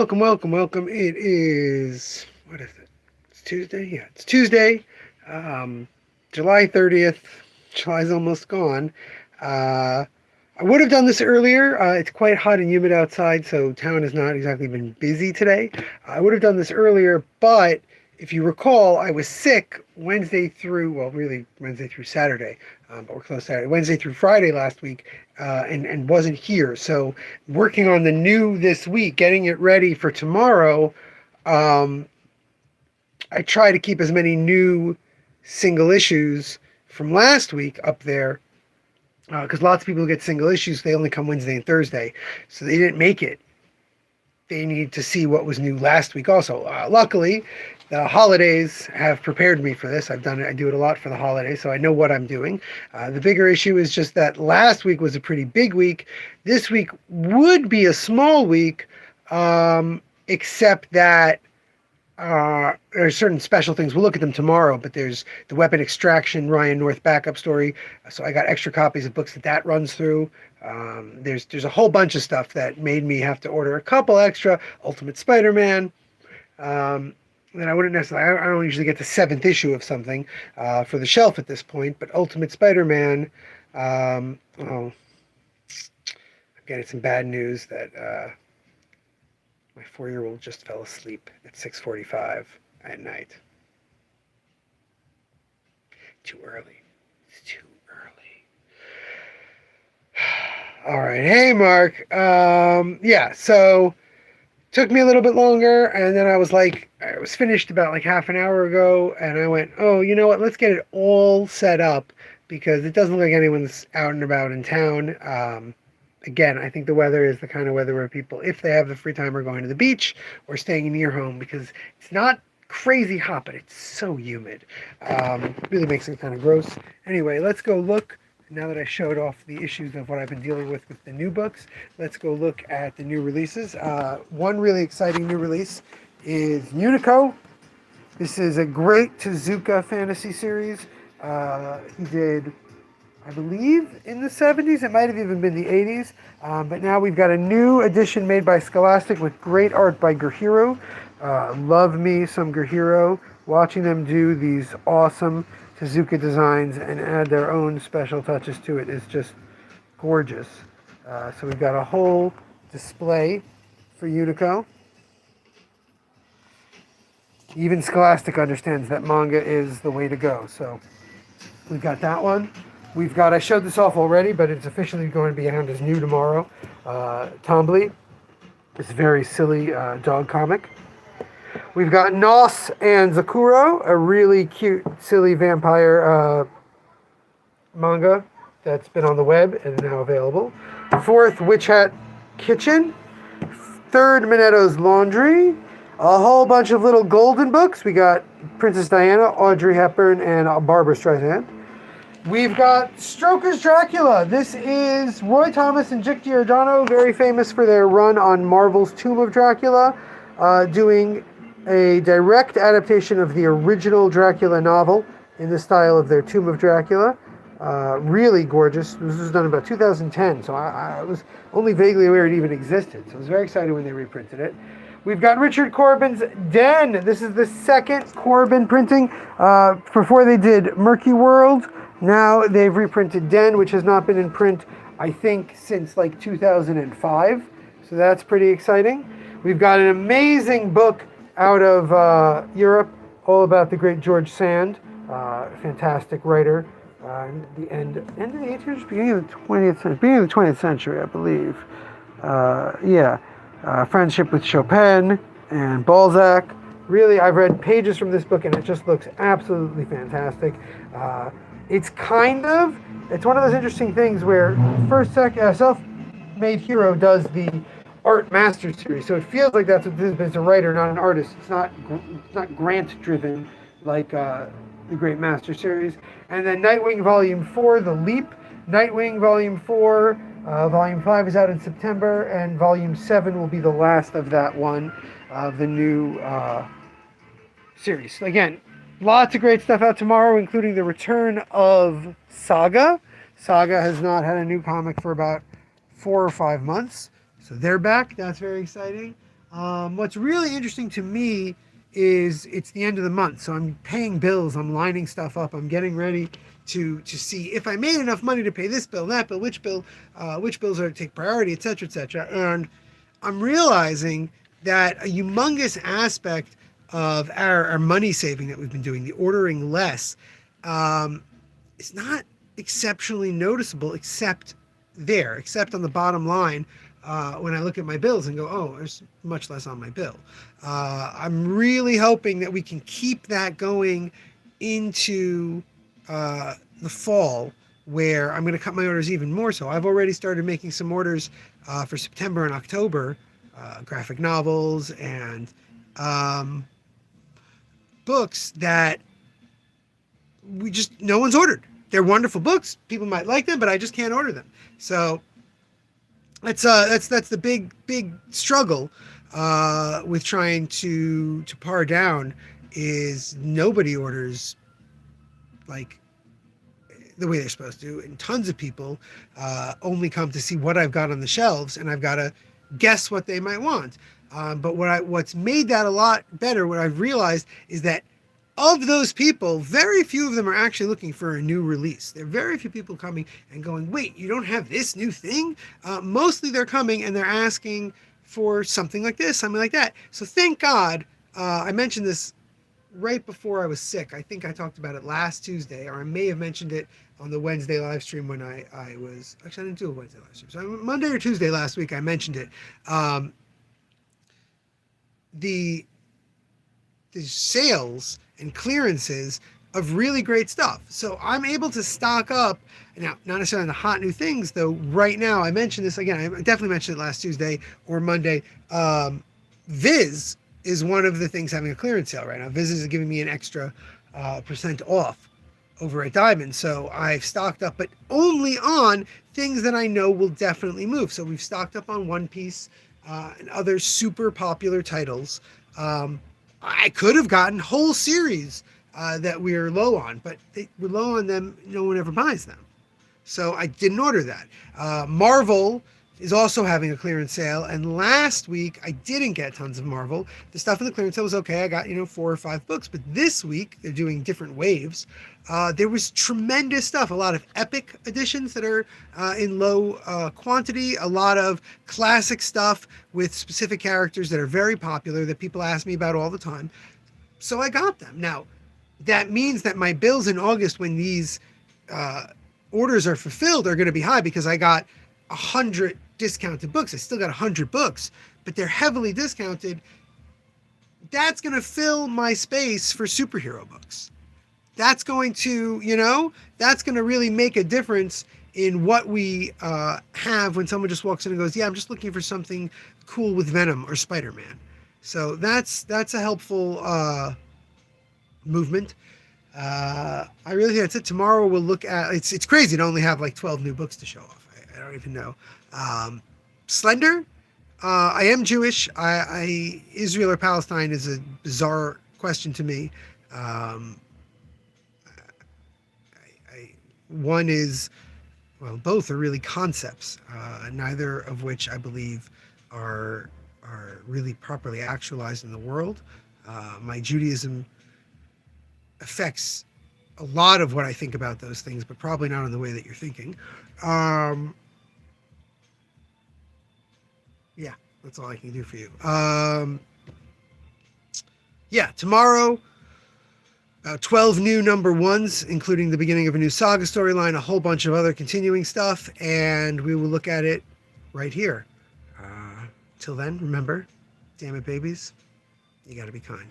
Welcome. It is, what is it? It's Tuesday? Yeah, it's Tuesday, um, July 30th. July's almost gone. Uh, I would have done this earlier. It's quite hot and humid outside, so town has not exactly been busy today. I would have done this earlier, but if you recall, I was sick really Wednesday through Saturday, but we're closed Saturday, Wednesday through Friday last week, and wasn't here. So working on the new this week, getting it ready for tomorrow. Um, I try to keep as many new single issues from last week up there because lots of people get single issues. They only come Wednesday and Thursday, so they didn't make it. They need to see what was new last week. Also, luckily, the holidays have prepared me for this. I've done it. I do it a lot for the holidays, so I know what I'm doing. The bigger issue is just that last week was a pretty big week. This week would be a small week, except that there are certain special things. We'll look at them tomorrow, but there's the weapon extraction Ryan North backup story. So I got extra copies of books that runs through. There's a whole bunch of stuff that made me have to order a couple extra. Ultimate Spider-Man. That I wouldn't necessarily. I don't usually get the seventh issue of something for the shelf at this point, but Ultimate Spider-Man. I'm getting some bad news that my 4-year-old just fell asleep at 6:45 at night. Too early. It's too early. All right. Hey, Mark. Yeah, so took me a little bit longer, and then I was finished about like half an hour ago, and I went, oh, you know what? Let's get it all set up because it doesn't look like anyone's out and about in town. Again, I think the weather is the kind of weather where people, if they have the free time, are going to the beach or staying near home because it's not crazy hot, but it's so humid. Really makes it kind of gross. Anyway, let's go look. Now that I showed off the issues of what I've been dealing with the new books, let's go look at the new releases. One really exciting new release is Unico. This is a great Tezuka fantasy series. He did, I believe, in the 70s. It might have even been the 80s. But now we've got a new edition made by Scholastic with great art by Gurhiro. Love me some Gurhiro. Watching them do these awesome Tezuka designs and add their own special touches to it is just gorgeous. So we've got a whole display for Unico. Even Scholastic understands that manga is the way to go. So we've got that one. We've got, I showed this off already, but it's officially going to be out as new tomorrow. Tombly, this very silly dog comic. We've got Nos and Zakuro, a really cute, silly vampire manga that's been on the web and now available. Fourth, Witch Hat Kitchen. Third, Minetto's Laundry. A whole bunch of little golden books. We got Princess Diana, Audrey Hepburn, and Barbara Streisand. We've got Stoker's Dracula. This is Roy Thomas and Dick Giordano, very famous for their run on Marvel's Tomb of Dracula, doing a direct adaptation of the original Dracula novel in the style of their Tomb of Dracula. Really gorgeous. This was done about 2010, so I was only vaguely aware it even existed. So I was very excited when they reprinted it. We've got Richard Corbin's Den. This is the second Corbin printing. Before they did Murky World, now they've reprinted Den, which has not been in print, I think, since like 2005. So that's pretty exciting. We've got an amazing book out of Europe, all about the great George Sand, fantastic writer. The end of the 18th, beginning of the 20th century, I believe. Friendship with Chopin and Balzac. Really, I've read pages from this book, and it just looks absolutely fantastic. It's one of those interesting things where Self-Made Hero does the Art Master series, so it feels like that's what this is, but it's a writer, not an artist. It's not grant-driven like the Great Master series. And then Nightwing Volume 4, The Leap. Nightwing Volume 4, Volume 5 is out in September, and Volume 7 will be the last of that one, of the new series. Again, lots of great stuff out tomorrow, including the return of Saga. Saga has not had a new comic for about 4 or 5 months. So they're back. That's very exciting. What's really interesting to me is it's the end of the month, so I'm paying bills, I'm lining stuff up, I'm getting ready to see if I made enough money to pay this bill, that bill, which bills are to take priority, etc., etc. And I'm realizing that a humongous aspect of our money saving that we've been doing, the ordering less, um, is not exceptionally noticeable, except on the bottom line. When I look at my bills and go, oh, there's much less on my bill. I'm really hoping that we can keep that going into the fall, where I'm going to cut my orders even more. So I've already started making some orders for September and October, graphic novels and um, books that no one's ordered. They're wonderful books. People might like them, but I just can't order them. So that's the big struggle with trying to par down, is nobody orders like the way they're supposed to, and tons of people only come to see what I've got on the shelves, and I've got to guess what they might want. But what's made that a lot better, what I've realized, is that of those people, very few of them are actually looking for a new release. There are very few people coming and going, wait, you don't have this new thing? Mostly they're coming and they're asking for something like this, something like that. So thank God, I mentioned this right before I was sick. I think I talked about it last Tuesday, or I may have mentioned it on the Wednesday live stream when I was, actually I didn't do a Wednesday live stream. So Monday or Tuesday last week, I mentioned it. The sales and clearances of really great stuff. So I'm able to stock up now, not necessarily on the hot new things though. Right now, I mentioned this again. I definitely mentioned it last Tuesday or Monday. Viz is one of the things having a clearance sale right now. Viz is giving me an extra % off over at Diamond. So I've stocked up, but only on things that I know will definitely move. So we've stocked up on One Piece and other super popular titles. I could have gotten whole series that we're low on, but we're low on them. No one ever buys them. So I didn't order that. Marvel is also having a clearance sale, and last week I didn't get tons of Marvel. The stuff in the clearance sale was okay. I got 4 or 5 books, but this week they're doing different waves. There was tremendous stuff, a lot of epic editions that are in low quantity, a lot of classic stuff with specific characters that are very popular that people ask me about all the time. So I got them. Now, that means that my bills in August, when these orders are fulfilled, are going to be high, because I got 100 discounted books. I still got 100 books, but they're heavily discounted. That's going to fill my space for superhero books. That's going to, that's going to really make a difference in what we have when someone just walks in and goes, yeah, I'm just looking for something cool with Venom or Spider-Man. So that's a helpful movement. I really think that's it. Tomorrow we'll look at, it's crazy to only have like 12 new books to show off. I don't even know. Slender. I am Jewish. Israel or Palestine is a bizarre question to me. One is, well, both are really concepts, neither of which I believe are really properly actualized in the world. My Judaism affects a lot of what I think about those things, but probably not in the way that you're thinking. Yeah, that's all I can do for you. Yeah, tomorrow, 12 new number ones, including the beginning of a new saga storyline, a whole bunch of other continuing stuff, and we will look at it right here. Till then, remember, damn it, babies, you gotta be kind.